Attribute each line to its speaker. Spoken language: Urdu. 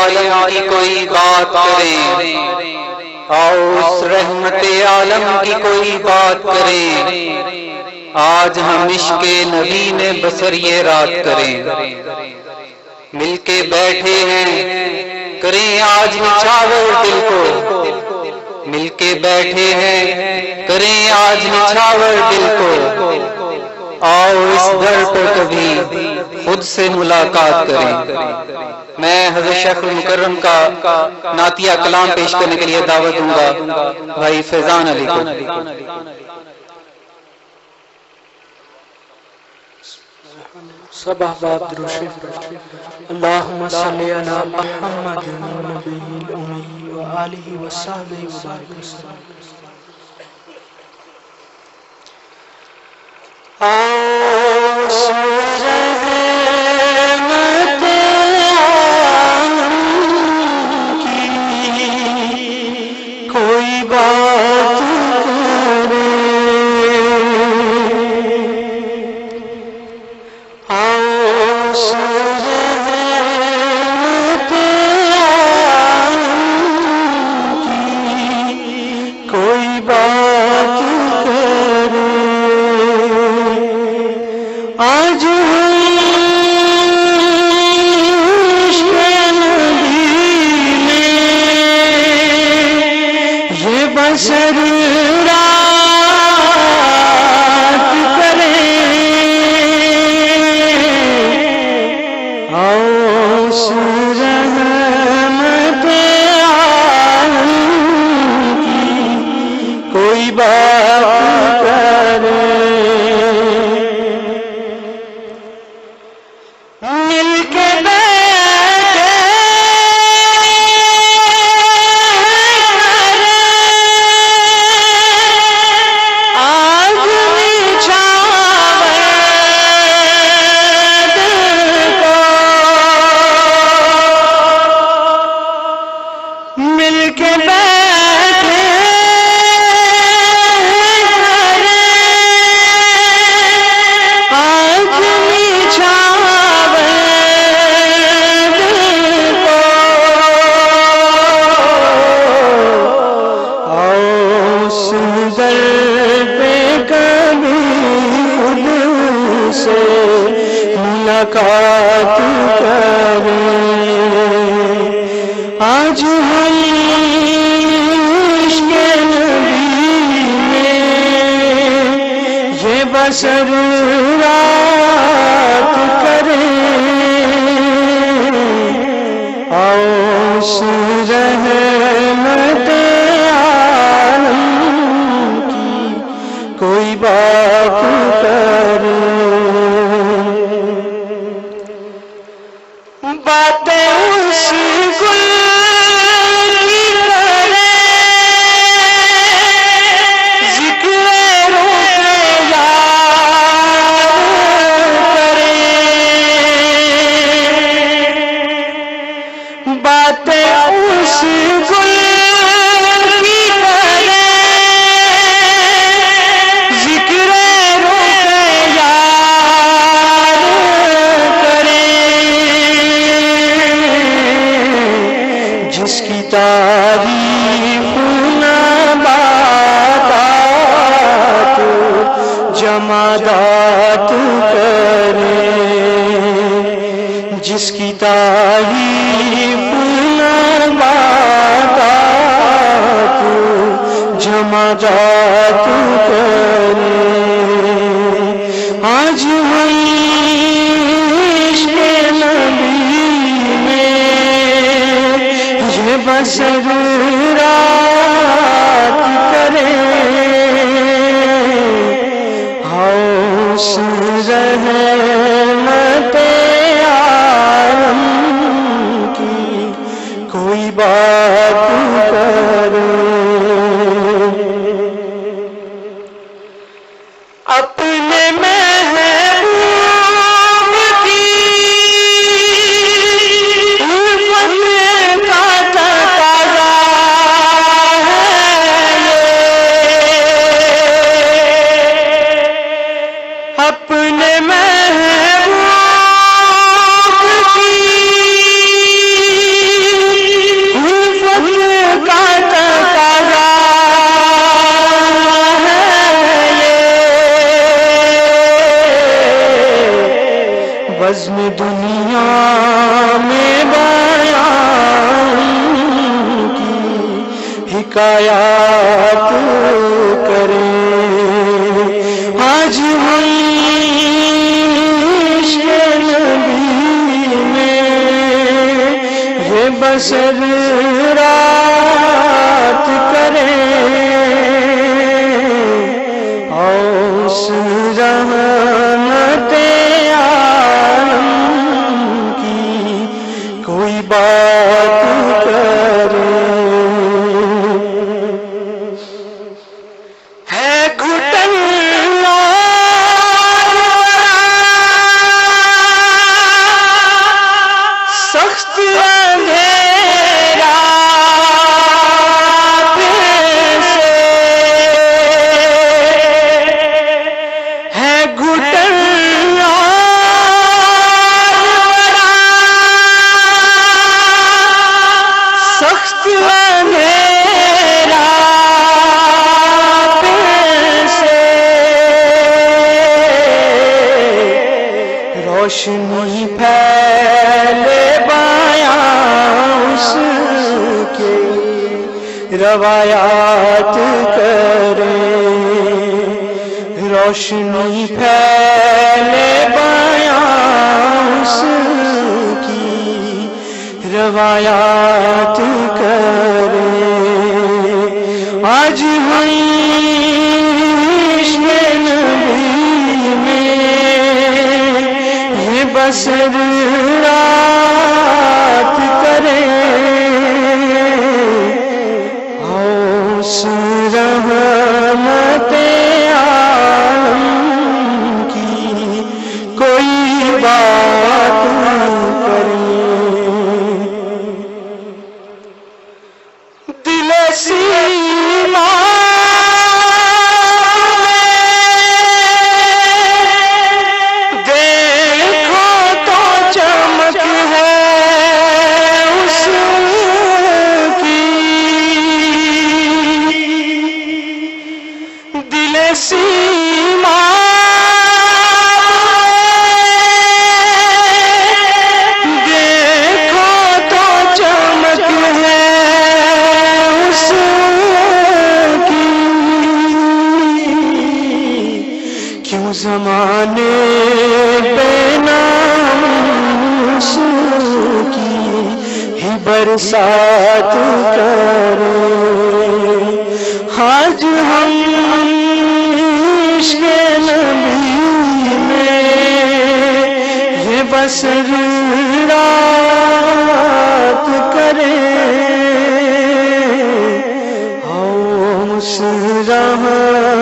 Speaker 1: عالم کی کوئی بات کریں، آؤ اس رحمت عالم کی کوئی بات کریں، آج ہم عشق نبی میں بسر یہ رات کریں، مل کے بیٹھے ہیں کریں آج نچھاور دل کو، مل کے بیٹھے ہیں کریں آج نچھاور دل کو، آؤ اس در پر کبھی خود سے ملاقات کریں۔ میں حضرت شیخ المکرم کا نعتیہ کلام پیش کرنے کے لیے دعوت دوں گا بھائی فیضان علی کو۔
Speaker 2: سب احباب درشف اللہم صلی علی محمد نبی الامی وآلہ وصحبہ وبارک وسلم۔ جس کی تعریف نباتات جمادات کرے، آج ہم عشق نبی میں یہ بسر رات کرے، ہوش رحمت عالم کی کوئی بات کرے، اپنے محبوب کی الفت کا تقاضا حکایات کریں. آج ہم عشق نبی میں یہ بسر رات کریں. اوس رحمت عالم کی کوئی بات کرے. ہے گھٹن سخت اندھیرا ہے گھٹن سخت اندھیرا روشنی پھیلے بیاں اس کے روایات کریں. روشنی پھیلے بیاں اس کی روایات کریں. آج ہم عشق نبی میں یہ بسر رات کریں. اوس رحمت عالم کی کوئی بات کریں. دل سیما دیکھو تو چمک ہے اس کی. دل سیما دیکھو تو چمک ہے اس کی. کیوں زمانے پہ نام اس کی ہی برسات کریں. آج ہم عشق نبی میں یہ بسر رات کریں. اوس رحمت